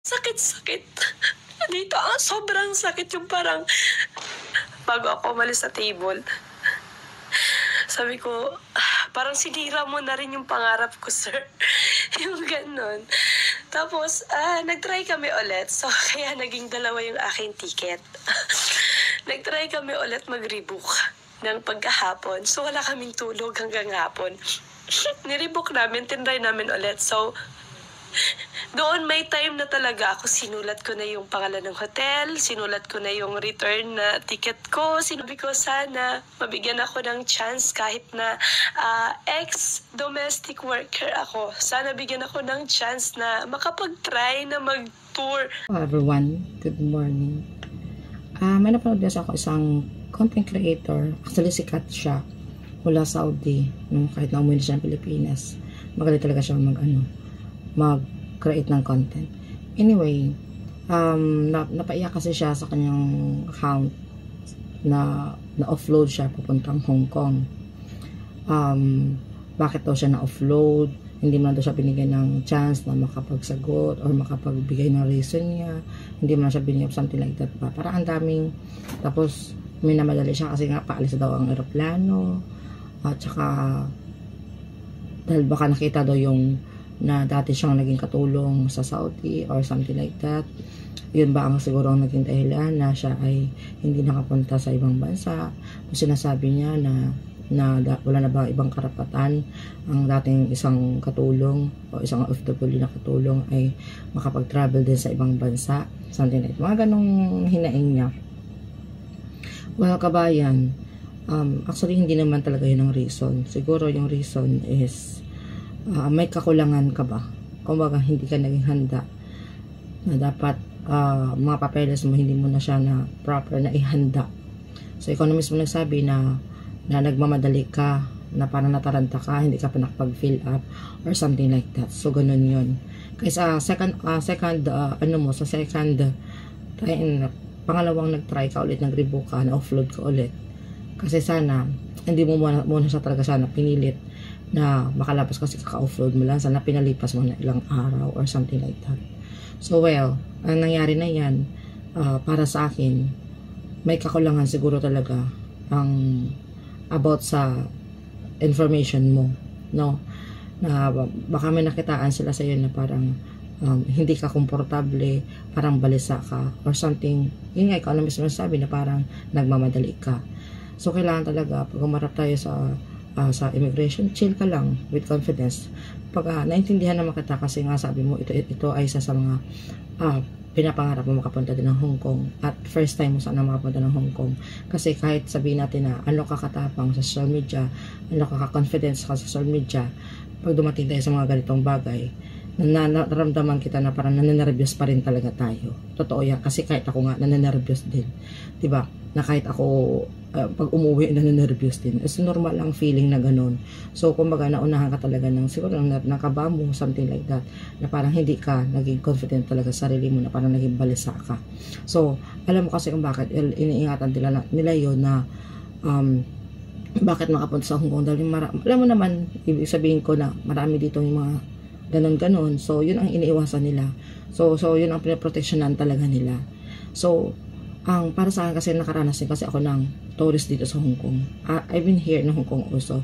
sakit-sakit. Dito, sobrang sakit yung parang, bago ako umalis sa table, sabi ko, parang sinira mo na rin yung pangarap ko, sir. Yung ganon. Tapos, nag-try kami ulit. So, kaya naging dalawa yung aking ticket. Nag-try kami ulit mag-rebook ng pagkahapon. So, wala kaming tulog hanggang hapon. Nirebook namin, tinry namin ulit. So, doon may time na talaga ako, sinulat ko na yung pangalan ng hotel, sinulat ko na yung return na ticket ko. Sinabi ko sana mabigyan ako ng chance kahit na ex-domestic worker ako. Sana bigyan ako ng chance na makapag-try na mag-tour. Hello everyone, good morning. May napanood din ako isang content creator. Actually sikat siya mula Saudi, kahit na umuwi siya ng Pilipinas. Magaling talaga siya mag-create ng content. Anyway, napaiyak kasi siya sa kanyang account na offload siya papuntang Hong Kong. Bakit daw siya na-offload? Hindi man daw siya binigyan ng chance na makapagsagot or makapagbigay ng reason niya. Hindi man siya binigyan something like that pa. Parang ang daming, tapos may namadali siya kasi nga paalis daw ang eroplano. At saka dahil baka nakita daw yung na dati siyang naging katulong sa Saudi or something like that. Yun ba ang siguro ang naging dahilan na siya ay hindi nakapunta sa ibang bansa. Kung sinasabi niya na wala na ba ibang karapatan ang dating isang katulong o isang OFW na katulong ay makapag-travel din sa ibang bansa. Something like that. Mga ganong hinaing niya. Well, kabayan, actually hindi naman talaga yun ang reason. Siguro yung reason is may kakulangan ka ba? Kumbaga hindi ka naging handa na dapat mga papeles mo hindi mo na siya na proper na ihanda. So ikaw na mismo nagsabi na nagmamadali ka, na parang nataranta ka, hindi ka pa nakapag-fill up or something like that. So ganun yun. Kaya sa pangalawang nag-try ka ulit, nag-rebook ka, na-offload ka ulit. Kasi sana hindi mo muna siya talaga sana pinilit na makalabas kasi kaka-offload mo lang, sana pinalipas mo na ilang araw or something like that. So well, ang nangyari na yan, para sa akin, may kakulangan siguro talaga ang about sa information mo, no? Na baka may nakitaan sila sa iyo na parang hindi ka komportable, parang balisa ka or something. Yun nga, ikaw na mismo sabi na parang nagmamadali ka. So kailangan talaga pag umarap tayo sa immigration, chill ka lang with confidence. Pag naintindihan naman kita kasi nga sabi mo ito ay isa sa mga pinapangarap mo makapunta din ng Hong Kong at first time mo sana makapunta ng Hong Kong. Kasi kahit sabihin natin na ano ka katapang sa social media, ano ka confidence ka sa social media, pag dumating tayo sa mga ganitong bagay, nararamdaman kita na parang nananervyos pa rin talaga tayo. Totoo yan. Kasi kahit ako nga nananervyos din. Diba? Na kahit ako pag umuwi nananervyos din. It's normal lang feeling na ganun. So kumbaga naunahan ka talaga ng siguro nakaba mo, something like that. Na parang hindi ka naging confident talaga sa sarili mo, na parang naging balisa ka. So alam mo kasi kung bakit iniingatan nila yun na bakit makapunta sa Hong Kong. Dahil alam mo naman, ibig sabihin ko na marami dito yung mga ganon-ganon. So, yun ang iniiwasan nila. So yun ang pinaproteksyonan talaga nila. So, para sa akin kasi nakaranas din kasi ako ng tourist dito sa Hong Kong. I've been here in Hong Kong also.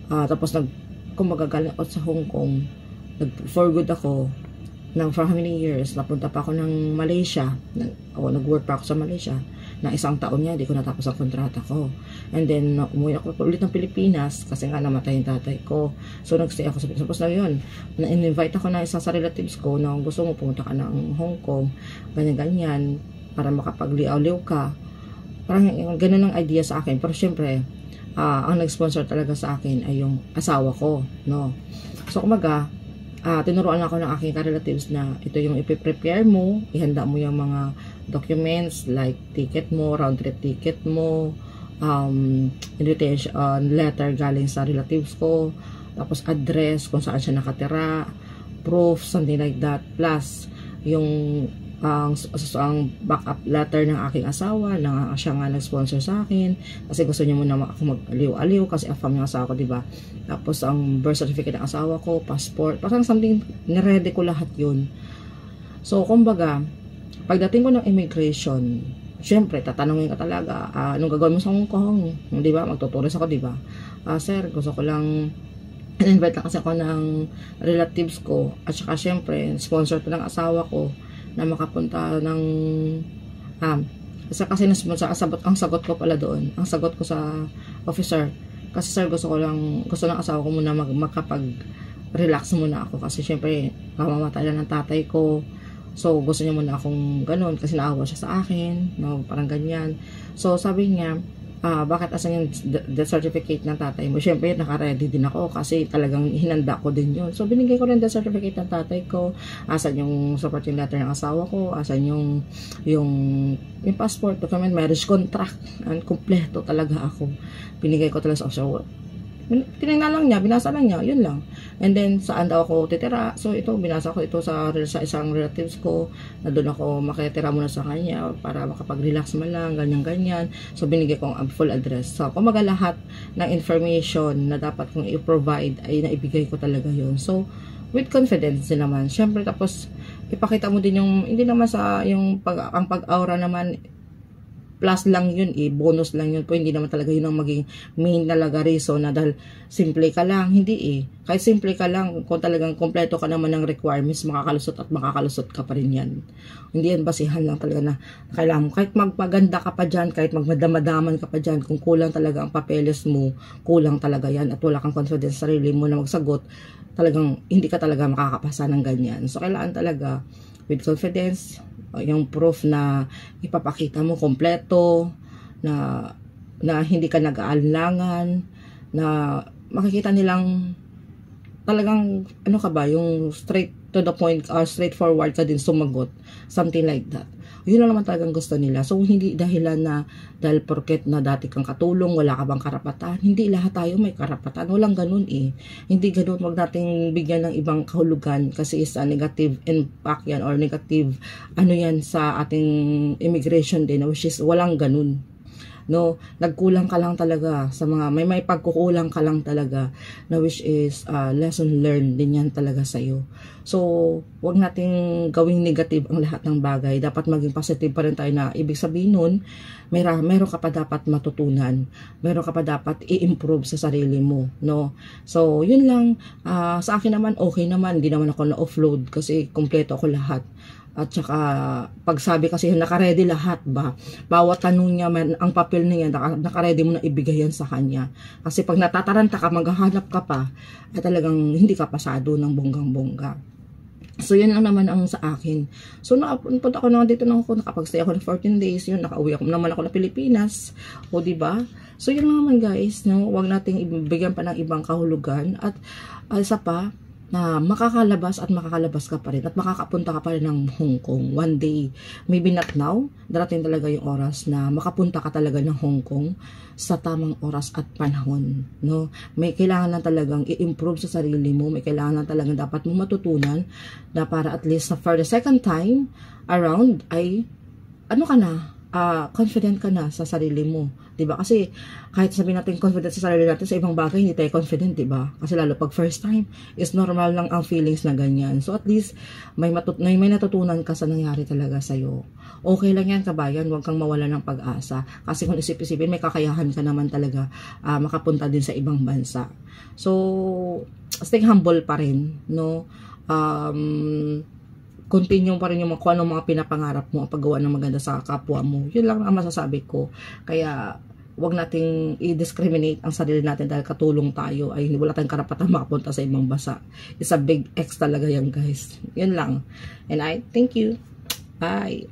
Tapos, kung magagaling ako sa Hong Kong, for good ako, for how many years, napunta pa ako ng Malaysia. Nag-work pa ako sa Malaysia. Na isang taon niya, di ko natapos ang kontrata ko. And then, umuwi ako ulit ng Pilipinas kasi nga namatay yung tatay ko. So, nagstay ako sa Pilipinas. Tapos na yun, na-invite ako na isa sa relatives ko na gusto mo pumunta ka ng Hong Kong, ganyan-ganyan, para makapagliaw-liw ka. Parang ganun ang idea sa akin. Pero syempre, ang nag-sponsor talaga sa akin ay yung asawa ko, no? So, kumaga, tinuruan ako ng aking relatives na ito yung ipiprepare mo, ihanda mo yung mga documents like ticket mo, round trip ticket mo, invitation letter galing sa relatives ko, tapos address kung saan siya nakatira, proof, something like that, plus yung ang backup letter ng aking asawa na siya nga nag-sponsor sa akin kasi gusto niya muna ako mag-aliw-aliw kasi afam yung asawa ko, diba? Tapos ang birth certificate ng asawa ko, passport, parang something, niready ko lahat yun. So, kumbaga, pagdating ko ng immigration, syempre, tatanungin ka talaga, anong gagawin mo sa Hong Kong? Di ba? Magtuturis ako, di ba? Sir, gusto ko lang, in-invite lang kasi ako ng relatives ko, at saka syempre, sponsor to ng asawa ko, na makapunta ng, kasi ang sagot ko pala doon, ang sagot ko sa officer, kasi sir, gusto ng asawa ko muna makapag-relax muna ako, kasi syempre, kamamatay lang ng tatay ko. So, gusto niya muna akong ganun kasi naawa siya sa akin, no? Parang ganyan. So, sabi niya, bakit asan yung death certificate ng tatay mo? Siyempre, naka-ready din ako kasi talagang hinanda ko din yun. So, binigay ko rin death certificate ng tatay ko, asan yung supporting letter ng asawa ko, asan yung passport, document, marriage contract, kompleto talaga ako. Binigay ko talaga sa officer. Tinignan lang niya, binasa lang niya, yun lang. And then, saan daw ako titira? So, ito, binasa ko ito sa isang relatives ko, na doon ako makitira muna sa kanya para makapag-relax man lang, ganyan-ganyan. So, binigay ko ang full address. So, kumaga lahat ng information na dapat kong i-provide ay naibigay ko talaga yun. So, with confidence din naman. Siyempre, tapos, ipakita mo din yung, hindi naman sa, ang pag-aura naman, plus lang yun bonus lang yun po, hindi naman talaga yun ang maging main talaga reason na dahil simple ka lang, hindi kahit simple ka lang, kung talagang kompleto ka naman ng requirements, makakalusot ka pa rin yan. Hindi yan basihan lang talaga na kailangan mo, kahit magpaganda ka pa dyan, kahit magmadamadaman ka pa dyan, kung kulang talaga ang papeles mo, kulang talaga yan, at wala kang confidence sa sarili mo na magsagot, talagang hindi ka talaga makakapasa ng ganyan. So kailangan talaga with confidence, yung proof na ipapakita mo kompleto, na hindi ka nag-aalangan, na makikita nilang talagang ano ka ba, yung straight to the point or straightforward ka din sumagot, something like that. Yun lang naman talagang gusto nila. So, hindi dahilan na dahil porket na dati kang katulong, wala ka bang karapatan. Hindi lahat tayo may karapatan. Walang ganun Hindi ganun. Huwag nating bigyan ng ibang kahulugan kasi is a negative impact yan or negative ano yan sa ating immigration din, which is walang ganun. No, nagkulang ka lang talaga sa mga, may pagkukulang ka lang talaga na which is lesson learned din yan talaga sa'yo. So, wag nating gawing negative ang lahat ng bagay. Dapat maging positive pa rin tayo na ibig sabihin nun, meron ka pa dapat matutunan. Meron ka pa dapat i-improve sa sarili mo. No? So, yun lang. Sa akin naman, okay naman. Hindi naman ako na-offload kasi kompleto ako lahat. At saka, pagsabi kasi naka-ready lahat ba? Bawat tanong niya, ang papel niya, naka-ready mo na ibigay yan sa kanya. Kasi pag natataranta ka, maghahanap ka pa, at talagang hindi ka pasado ng bonggang-bongga. So, yun lang naman ang sa akin. So, napunta ako naman dito nakapag-stay ako ng 14 days, yun, nakauwi ako naman ako na Pilipinas. O, diba? So, yun lang naman guys, no? Huwag nating ibigyan pa ng ibang kahulugan. At, isa pa, na makakalabas ka pa rin at makakapunta ka pa rin ng Hong Kong one day, maybe not now, darating talaga yung oras na makapunta ka talaga ng Hong Kong sa tamang oras at panahon, no? May kailangan lang talagang i-improve sa sarili mo, may kailangan lang talagang dapat mo matutunan na para at least for the second time around ay ano ka na, confident ka na sa sarili mo, 'di ba? Kasi kahit sabihin natin confident sa sarili natin sa ibang bagay, hindi tayo confident, 'di ba? Kasi lalo pag first time, is normal lang ang feelings na ganyan. So at least may natutunan ka sa nangyari talaga sa iyo. Okay lang 'yan, kabayan, huwag kang mawalan ng pag-asa. Kasi kung isip-isipin, may kakayahan ka naman talaga makapunta din sa ibang bansa. So stay humble pa rin, no? Continue pa rin yung kung anong mga pinapangarap mo, ang paggawa ng maganda sa kapwa mo. Yun lang ang masasabi ko. Kaya, wag nating i-discriminate ang sarili natin dahil katulong tayo ay wala tayong karapatan makapunta sa ibang bansa. It's a big X talaga yan, guys. Yun lang. And I thank you. Bye.